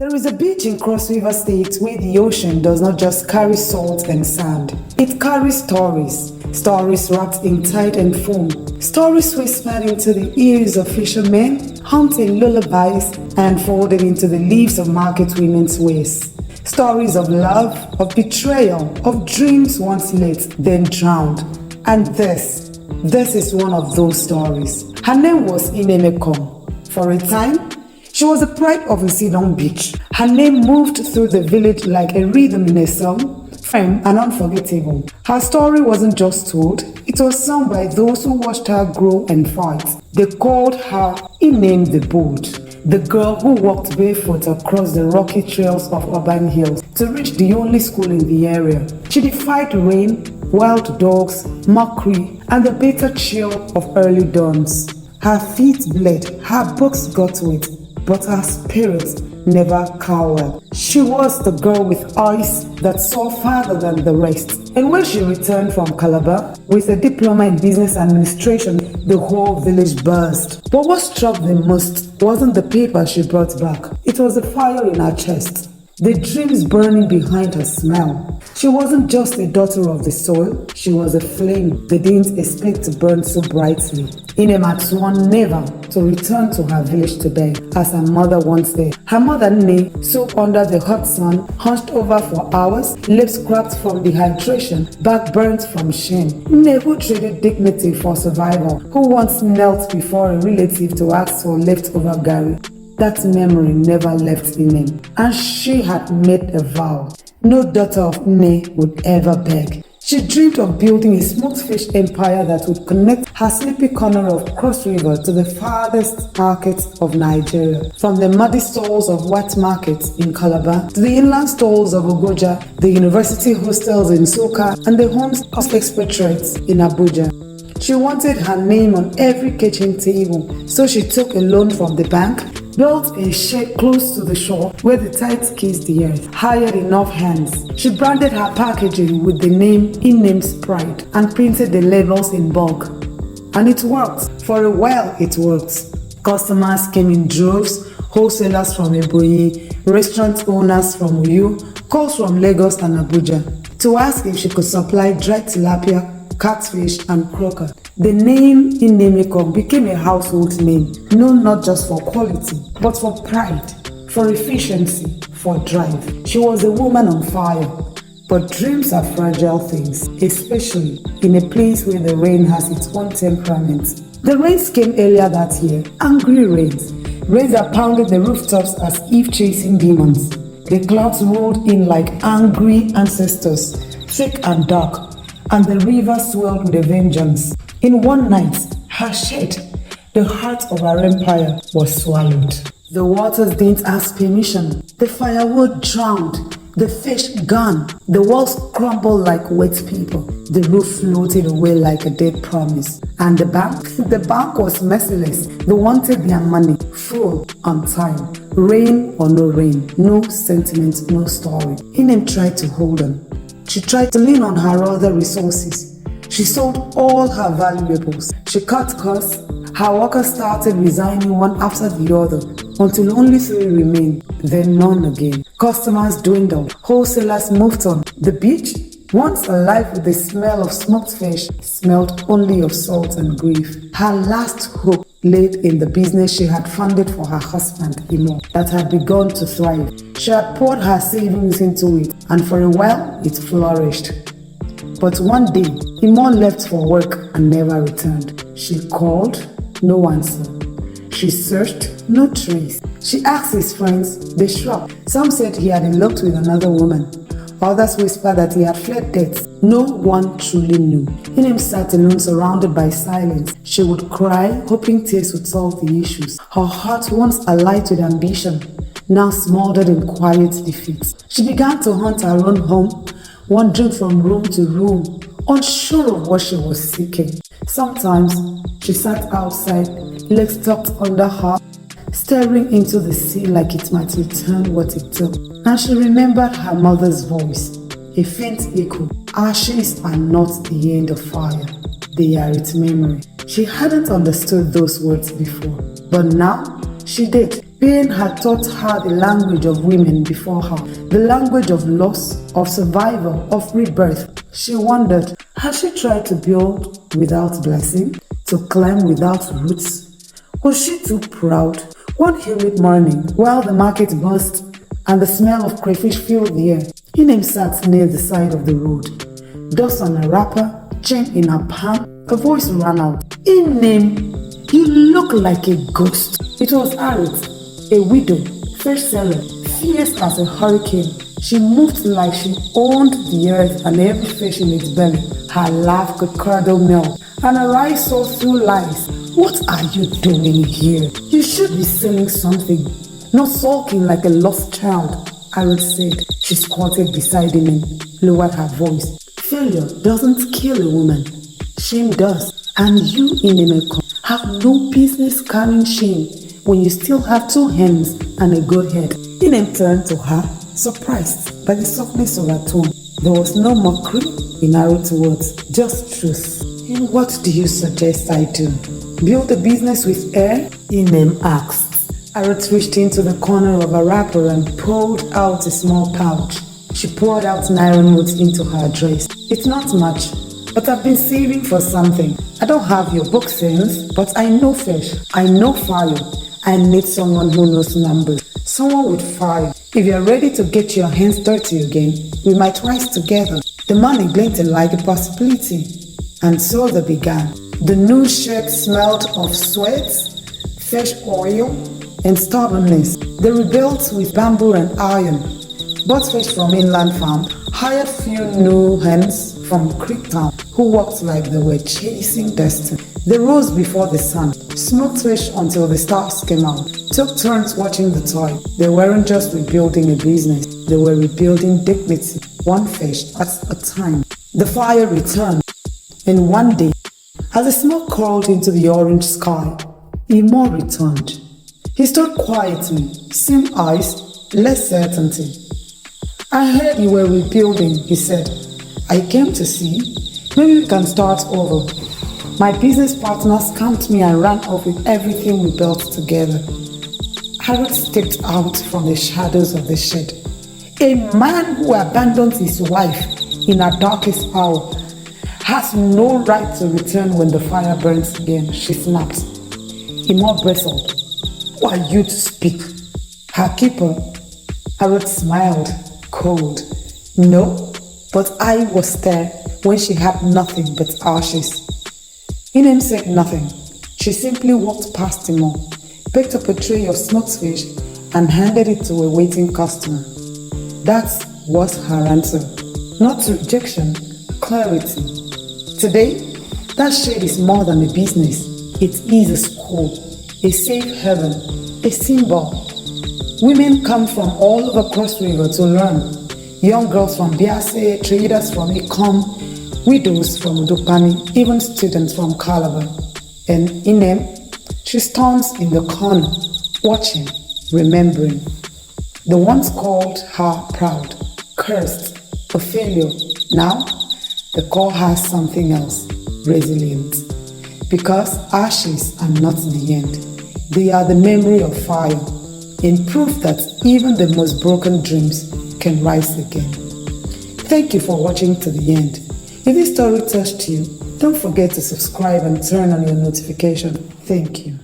There is a beach in Cross River State where the ocean does not just carry salt and sand. It carries stories. Stories wrapped in tide and foam. Stories whispered into the ears of fishermen, haunting lullabies, and folded into the leaves of market women's waist. Stories of love, of betrayal, of dreams once lit, then drowned. And this is one of those stories. Her name was Inem Ekong. For a time, she was the pride of Nsidung Beach. Her name moved through the village like a rhythm in a song, firm and unforgettable. Her story wasn't just told, it was sung by those who watched her grow and fight. They called her Inem the Bold, the girl who walked barefoot across the rocky trails of urban hills to reach the only school in the area. She defied rain, wild dogs, mockery, and the bitter chill of early dawns. Her feet bled, her books got wet, but her spirit never cowered. She was the girl with eyes that saw farther than the rest. And when she returned from Calabar with a diploma in business administration, the whole village burst. But what struck them most wasn't the paper she brought back. It was the fire in her chest, the dreams burning behind her smile. She wasn't just a daughter of the soil, she was a flame they didn't expect to burn so brightly. Inem had sworn never to return to her village to beg, as her mother once did. Her mother Nne, soaked under the hot sun, hunched over for hours, lips cracked from dehydration, back burnt from shame. Nne, who traded dignity for survival, who once knelt before a relative to ask for leftover gari. That memory never left Inem, and she had made a vow. No daughter of Nne would ever beg. She dreamed of building a smoked fish empire that would connect her sleepy corner of Cross River to the farthest markets of Nigeria. From the muddy stalls of wet markets in Calabar to the inland stalls of Ogoja, the university hostels in Soka, and the homes of expatriates in Abuja. She wanted her name on every kitchen table, so she took a loan from the bank, built a shed close to the shore where the tides kissed the earth, hired enough hands. She branded her packaging with the name Inem's Pride and printed the labels in bulk. And it worked. For a while, it worked. Customers came in droves, wholesalers from Ebonyi, restaurant owners from Uyo, calls from Lagos and Abuja, to ask if she could supply dried tilapia, catfish, and croaker. The name Inem Ekong became a household name, known not just for quality, but for pride, for efficiency, for drive. She was a woman on fire. But dreams are fragile things, especially in a place where the rain has its own temperament. The rains came earlier that year, angry rains. Rains that pounded the rooftops as if chasing demons. The clouds rolled in like angry ancestors, thick and dark, and the river swelled with a vengeance. In one night, her shed, the heart of her empire, was swallowed. The waters didn't ask permission. The firewood drowned. The fish gone. The walls crumbled like wet paper. The roof floated away like a dead promise. And the bank was merciless. They wanted their money, full, on time. Rain or no rain, no sentiment, no story. Inem tried to hold on. She tried to lean on her other resources. She sold all her valuables. She cut costs. Her workers started resigning one after the other until only 3 remained, then none again. Customers dwindled. Wholesalers moved on. The beach, once alive with the smell of smoked fish, smelled only of salt and grief. Her last hope laid in the business she had funded for her husband, Imo, that had begun to thrive. She had poured her savings into it, and for a while, it flourished. But one day, Imo left for work and never returned. She called, no answer. She searched, no trace. She asked his friends, they shrugged. Some said he had eloped with another woman. Others whispered that he had fled death. No one truly knew. Inem sat alone, surrounded by silence. She would cry, hoping tears would solve the issues. Her heart, once alight with ambition, now smoldered in quiet defeat. She began to hunt her own home, wandering from room to room, unsure of what she was seeking. Sometimes she sat outside, legs tucked under her, staring into the sea like it might return what it took. And she remembered her mother's voice, a faint echo. Ashes are not the end of fire, they are its memory. She hadn't understood those words before, but now She did. Pain had taught her the language of women before her, the language of loss, of survival, of rebirth. She wondered, had she tried to build without blessing, to climb without roots? Was she too proud? One humid morning, while the market buzzed and the smell of crayfish filled the air, Inem sat near the side of the road. Dust on her wrapper, chain in her palm, her voice ran out. Inem, you look like a ghost. It was Arit, a widow, fish seller, fierce as a hurricane. She moved like she owned the earth and every fish in its belly. Her laugh could curdle milk, and her eyes saw through lies. What are you doing here? You should be selling something, not sulking like a lost child, Arit said. She squatted beside him and lowered her voice. Failure doesn't kill a woman. Shame does. And you, Inem Ekong, have no business carrying shame when you still have two hands and a good head. Inem turned to her, surprised by the softness of her tone. There was no mockery in Arit's words, just truth. And what do you suggest I do? Build a business with air? Inem asked. Arit reached into the corner of her wrapper and pulled out a small pouch. She poured out Naira notes into her dress. It's not much, but I've been saving for something. I don't have your book sense, but I know fish. I know fire. I need someone who knows numbers. Someone with fire. If you're ready to get your hands dirty again, we might rise together. The money glinted like a possibility. And so they began. The new shirt smelled of sweat, fish oil, and stubbornness. They rebuilt with bamboo and iron. Bought fish from inland farm, hired few new hands from Creek Town who walked like they were chasing destiny. They rose before the sun, smoked fish until the stars came out, took turns watching the toy. They weren't just rebuilding a business, they were rebuilding dignity, one fish at a time. The fire returned, and one day, as the smoke curled into the orange sky, Imo returned. He stood quietly, same eyes, less certainty. I heard you were rebuilding, he said. I came to see. Maybe we can start over. My business partners camped me and ran off with everything we built together. Harold stepped out from the shadows of the shed. A man who abandons his wife in her darkest hour has no right to return when the fire burns again, she snapped. Imo bristled. Who are you to speak? Her keeper. Harold smiled, cold. No, but I was there when she had nothing but ashes. Inem said nothing. She simply walked past Imo, picked up a tray of smoked fish and handed it to a waiting customer. That was her answer. Not rejection, clarity. Today, that shade is more than a business. It is a school, a safe haven, a symbol. Women come from all over Cross River to learn. Young girls from Biase, traders from Ekong, widows from Udupani, even students from Calabar. And Inem, she stands in the corner, watching, remembering. The ones called her proud, cursed, a failure. Now, the call has something else, resilient. Because ashes are not the end. They are the memory of fire, in proof that even the most broken dreams can rise again. Thank you for watching to the end. If this story touched you, don't forget to subscribe and turn on your notification. Thank you.